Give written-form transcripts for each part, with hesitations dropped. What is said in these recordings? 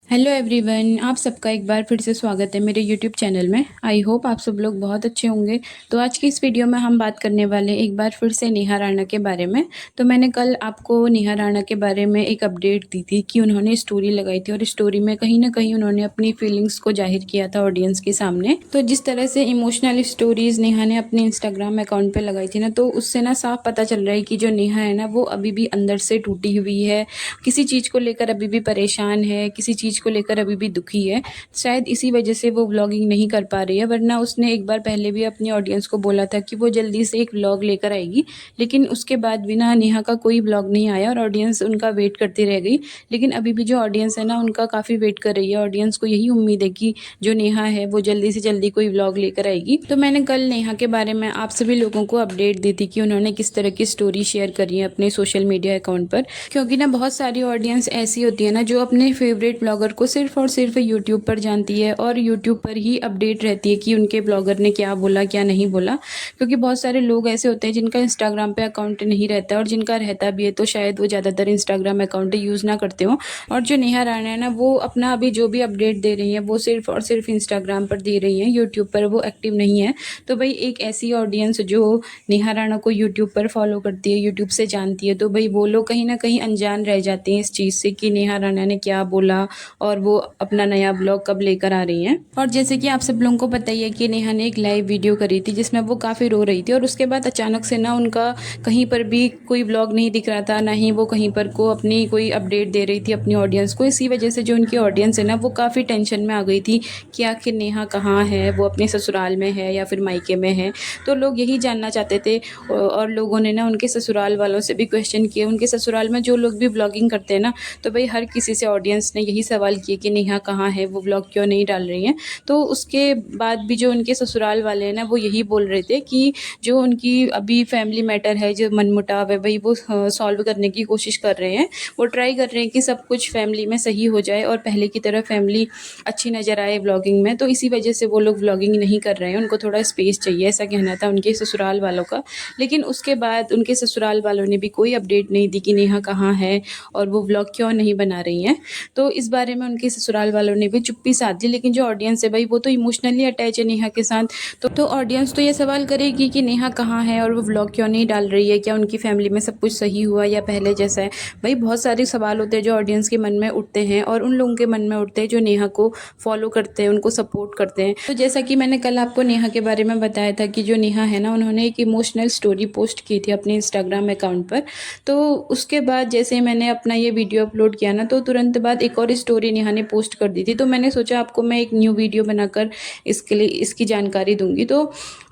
Hello everyone, आप सबका एक बार फिर से स्वागत है मेरे यूट्यूब चैनल में। आई होप आप सब लोग बहुत अच्छे होंगे। तो आज की इस वीडियो में हम बात करने वाले एक बार फिर से नेहा राणा के बारे में। तो मैंने कल आपको नेहा राणा के बारे में एक अपडेट दी थी कि उन्होंने स्टोरी लगाई थी और स्टोरी में कहीं ना कहीं उन्होंने अपनी फीलिंग्स को जाहिर किया था ऑडियंस के सामने। तो जिस तरह से इमोशनल स्टोरीज नेहा ने अपने इंस्टाग्राम अकाउंट पर लगाई थी ना, तो उससे ना साफ पता चल रहा है कि जो नेहा है ना, वो अभी भी अंदर से टूटी हुई है, किसी चीज़ को लेकर अभी भी परेशान है, किसी चीज़ को लेकर अभी भी दुखी है। शायद इसी वजह से वो व्लॉगिंग नहीं कर पा रही है, वरना उसने एक बार पहले भी अपनी ऑडियंस को बोला था कि वो जल्दी से एक व्लॉग लेकर आएगी। लेकिन उसके बाद भी ना नेहा का कोई व्लॉग नहीं आया और ऑडियंस उनका वेट करती रह गई। लेकिन अभी भी जो ऑडियंस है ना, उनका काफ़ी वेट कर रही है। ऑडियंस को यही उम्मीद है कि जो नेहा है वो जल्दी से जल्दी कोई व्लॉग लेकर आएगी। तो मैंने कल नेहा के बारे में आप सभी लोगों को अपडेट दी थी कि उन्होंने किस तरह की स्टोरी शेयर करी है अपने सोशल मीडिया अकाउंट पर। क्योंकि ना बहुत सारी ऑडियंस ऐसी होती है ना, जो अपने फेवरेट ब्लॉगर को सिर्फ और सिर्फ यूट्यूब पर जानती है और यूट्यूब पर ही अपडेट रहती है कि उनके ब्लॉगर ने क्या बोला क्या नहीं बोला। क्योंकि बहुत सारे लोग ऐसे होते हैं जिनका इंस्टाग्राम पे अकाउंट नहीं रहता है, और जिनका रहता भी है तो शायद वो ज़्यादातर इंस्टाग्राम अकाउंट यूज़ ना करते हो। और जो नेहा राणा है ना, वो अपना अभी जो भी अपडेट दे रही है वो सिर्फ और सिर्फ इंस्टाग्राम पर दे रही है, यूट्यूब पर वो एक्टिव नहीं है। तो भाई एक ऐसी ऑडियंस जो नेहा राणा को यूट्यूब पर फॉलो करती है, यूट्यूब से जानती है, तो भाई वो लोग कहीं ना कहीं अनजान रह जाते हैं इस चीज़ से कि नेहा राणा ने क्या बोला और वो अपना नया ब्लॉग कब लेकर आ रही हैं। और जैसे कि आप सब लोगों को पता ही है कि नेहा ने एक लाइव वीडियो करी थी जिसमें वो काफ़ी रो रही थी, और उसके बाद अचानक से ना उनका कहीं पर भी कोई ब्लॉग नहीं दिख रहा था, ना ही वो कहीं पर को अपनी कोई अपडेट दे रही थी अपनी ऑडियंस को। इसी वजह से जो उनकी ऑडियंस है ना, वो काफ़ी टेंशन में आ गई थी कि आखिर नेहा कहाँ है, वो अपने ससुराल में है या फिर मायके में है। तो लोग यही जानना चाहते थे, और लोगों ने ना उनके ससुराल वालों से भी क्वेश्चन किए। उनके ससुराल में जो लोग भी ब्लॉगिंग करते हैं ना, तो भाई हर किसी से ऑडियंस ने यही सवाल किए कि नेहा कहाँ है, वो ब्लॉग क्यों नहीं डाल रही हैं। तो उसके बाद भी जो उनके ससुराल वाले हैं ना, वो यही बोल रहे थे कि जो उनकी अभी फैमिली मैटर है, जो मनमुटाव है, भाई वो सॉल्व करने की कोशिश कर रहे हैं। वो ट्राई कर रहे हैं कि सब कुछ फैमिली में सही हो जाए और पहले की तरह फैमिली अच्छी नज़र आए व्लॉगिंग में। तो इसी वजह से वो लोग व्लॉगिंग नहीं कर रहे हैं, उनको थोड़ा स्पेस चाहिए, ऐसा कहना था उनके ससुराल वालों का। लेकिन उसके बाद उनके ससुराल वालों ने भी कोई अपडेट नहीं दी कि नेहा कहाँ है और वो व्लॉग क्यों नहीं बना रही हैं। तो इस बारे में उनके ससुराल वालों ने भी चुप्पी साध ली। लेकिन जो ऑडियंस है भाई, वो तो इमोशनली अटैच है नेहा के साथ। तो ऑडियंस तो ये सवाल करेगी कि नेहा कहाँ है और वो व्लॉग क्यों नहीं डाल रही है, क्या उनकी फैमिली में सब कुछ सही हुआ या पहले जैसा है। भाई बहुत सारे सवाल होते हैं जो ऑडियंस के मन में उठते हैं, और उन लोगों के मन में उठते हैं जो नेहा को फॉलो करते हैं, उनको सपोर्ट करते हैं। तो जैसा कि मैंने कल आपको नेहा के बारे में बताया था कि जो नेहा है ना, उन्होंने एक इमोशनल स्टोरी पोस्ट की थी अपने इंस्टाग्राम अकाउंट पर। तो उसके बाद जैसे मैंने अपना ये वीडियो अपलोड किया ना, तो तुरंत बाद एक और स्टोरी नेहा ने पोस्ट कर दी थी। तो मैंने सोचा आपको मैं एक न्यू वीडियो बनाकर इसके लिए इसकी जानकारी दूंगी। तो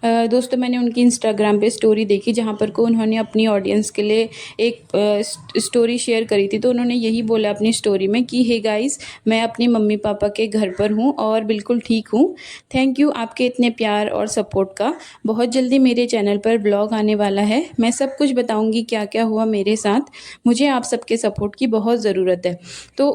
दोस्तों, मैंने उनकी इंस्टाग्राम पे स्टोरी देखी जहाँ पर को उन्होंने अपनी ऑडियंस के लिए एक स्टोरी शेयर करी थी। तो उन्होंने यही बोला अपनी स्टोरी में कि हे गाइस, मैं अपनी मम्मी पापा के घर पर हूँ और बिल्कुल ठीक हूँ। थैंक यू आपके इतने प्यार और सपोर्ट का। बहुत जल्दी मेरे चैनल पर ब्लॉग आने वाला है, मैं सब कुछ बताऊँगी क्या क्या हुआ मेरे साथ। मुझे आप सबके सपोर्ट की बहुत ज़रूरत है। तो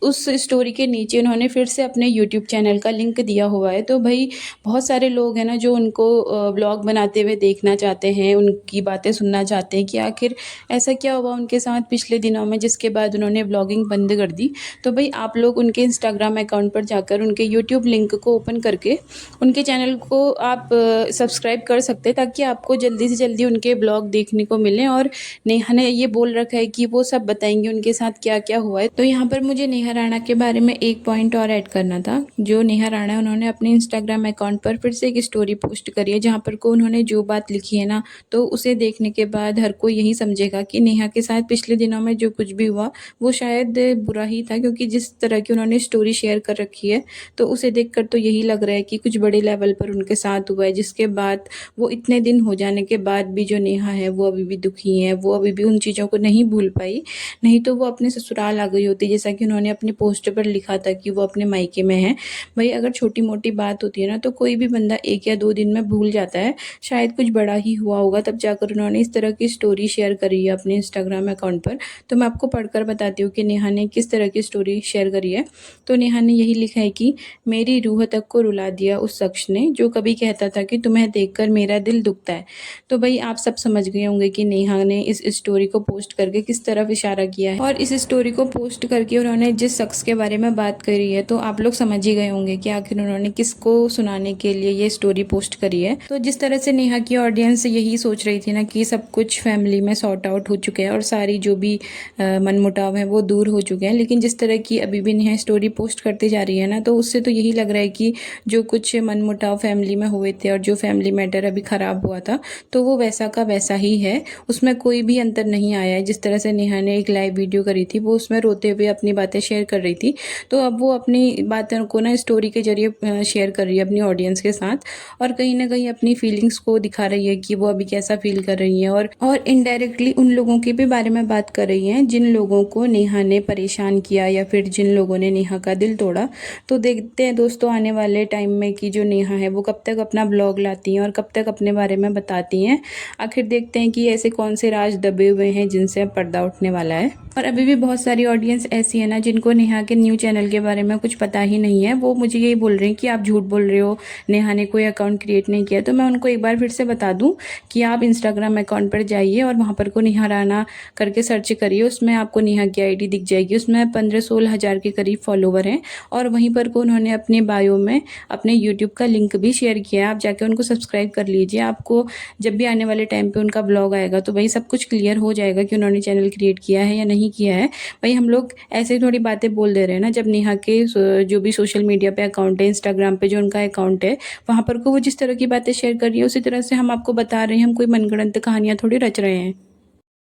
उस स्टोरी के नीचे उन्होंने फिर से अपने यूट्यूब चैनल का लिंक दिया हुआ है। तो भाई बहुत सारे लोग हैं ना, जो उनको ब्लॉग बनाते हुए देखना चाहते हैं, उनकी बातें सुनना चाहते हैं कि आखिर ऐसा क्या हुआ उनके साथ पिछले दिनों में जिसके बाद उन्होंने ब्लॉगिंग बंद कर दी। तो भाई आप लोग उनके इंस्टाग्राम अकाउंट पर जाकर उनके यूट्यूब लिंक को ओपन करके उनके चैनल को आप सब्सक्राइब कर सकते हैं, ताकि आपको जल्दी से जल्दी उनके ब्लॉग देखने को मिले। और नेहा ने ये बोल रखा है कि वो सब बताएंगे उनके साथ क्या क्या हुआ है। तो यहाँ पर मुझे नेहा राणा के बारे में एक पॉइंट और ऐड करना था। जो नेहा राणा है, उन्होंने अपने इंस्टाग्राम अकाउंट पर फिर से एक स्टोरी पोस्ट करी है जहाँ पर को उन्होंने जो बात लिखी है ना, तो उसे देखने के बाद हर कोई यही समझेगा कि नेहा के साथ पिछले दिनों में जो कुछ भी हुआ वो शायद बुरा ही था। क्योंकि जिस तरह की उन्होंने स्टोरी शेयर कर रखी है, तो उसे देखकर तो यही लग रहा है कि कुछ बड़े लेवल पर उनके साथ हुआ है, जिसके बाद वो इतने दिन हो जाने के बाद भी जो नेहा है वो अभी भी दुखी है, वो अभी भी उन चीज़ों को नहीं भूल पाई। नहीं तो वो अपने ससुराल आ गई होती, जैसा कि उन्होंने अपने पोस्ट पर लिखा था कि वो अपने मायके में है। भाई अगर छोटी मोटी बात होती है ना, तो कोई भी बंदा 1 या 2 दिन में भूल भूल जाता है। शायद कुछ बड़ा ही हुआ होगा तब जाकर उन्होंने इस तरह की स्टोरी शेयर करी है अपने इंस्टाग्राम अकाउंट पर। तो मैं आपको पढ़कर बताती हूँ कि नेहा ने किस तरह की स्टोरी शेयर करी है। तो नेहा ने यही लिखा है कि मेरी रूह तक को रुला दिया उस शख्स ने जो कभी कहता था कि तुम्हें देखकर मेरा दिल दुखता है। तो भाई आप सब समझ गए होंगे कि नेहा ने इस स्टोरी को पोस्ट करके किस तरफ इशारा किया है, और इस स्टोरी को पोस्ट करके उन्होंने जिस शख्स के बारे में बात करी है तो आप लोग समझ ही गए होंगे कि आखिर उन्होंने किसको सुनाने के लिए ये स्टोरी पोस्ट करी है। तो जिस तरह से नेहा की ऑडियंस यही सोच रही थी ना कि सब कुछ फैमिली में सॉर्ट आउट हो चुके हैं और सारी जो भी मनमुटाव है वो दूर हो चुके हैं, लेकिन जिस तरह की अभी भी नेहा स्टोरी पोस्ट करती जा रही है ना, तो उससे तो यही लग रहा है कि जो कुछ मनमुटाव फैमिली में हुए थे और जो फैमिली मैटर अभी खराब हुआ था तो वो वैसा का वैसा ही है, उसमें कोई भी अंतर नहीं आया है। जिस तरह से नेहा ने एक लाइव वीडियो करी थी वो उसमें रोते हुए अपनी बातें शेयर कर रही थी, तो अब वो अपनी बातों को ना स्टोरी के जरिए शेयर कर रही है अपनी ऑडियंस के साथ, और कहीं ना कहीं अपनी फीलिंग्स को दिखा रही है कि वो अभी कैसा फील कर रही है, और इनडायरेक्टली उन लोगों के भी बारे में बात कर रही है जिन लोगों को नेहा ने परेशान किया या फिर जिन लोगों ने नेहा का दिल तोड़ा। तो देखते हैं दोस्तों आने वाले टाइम में कि जो नेहा है वो कब तक अपना ब्लॉग लाती हैं और कब तक अपने बारे में बताती हैं। आखिर देखते हैं कि ऐसे कौन से राज दबे हुए हैं जिनसे अब पर्दा उठने वाला है। और अभी भी बहुत सारी ऑडियंस ऐसी है ना जिनको नेहा के न्यू चैनल के बारे में कुछ पता ही नहीं है, वो मुझे यही बोल रहे हैं कि आप झूठ बोल रहे हो, नेहा ने कोई अकाउंट क्रिएट नहीं किया। तो मैं उनको एक बार फिर से बता दूं कि आप इंस्टाग्राम अकाउंट पर जाइए और वहाँ पर को नेहा राणा करके सर्च करिए, उसमें आपको नेहा की आईडी दिख जाएगी। उसमें 15-16 हज़ार के करीब फॉलोवर हैं, और वहीं पर को उन्होंने अपने बायो में अपने यूट्यूब का लिंक भी शेयर किया है, आप जाके उनको सब्सक्राइब कर लीजिए। आपको जब भी आने वाले टाइम पे उनका ब्लॉग आएगा तो भाई सब कुछ क्लियर हो जाएगा कि उन्होंने चैनल क्रिएट किया है या नहीं किया है। भाई हम लोग ऐसे थोड़ी बातें बोल दे रहे हैं ना, जब नेहा के जो भी सोशल मीडिया पे अकाउंट है, इंस्टाग्राम पे जो उनका अकाउंट है, वहाँ पर को वो जिस तरह की बातें शेयर कर रही है उसी तरह से हम आपको बता रहे हैं, हम कोई मनगढ़ंत कहानियाँ थोड़ी रच रहे हैं।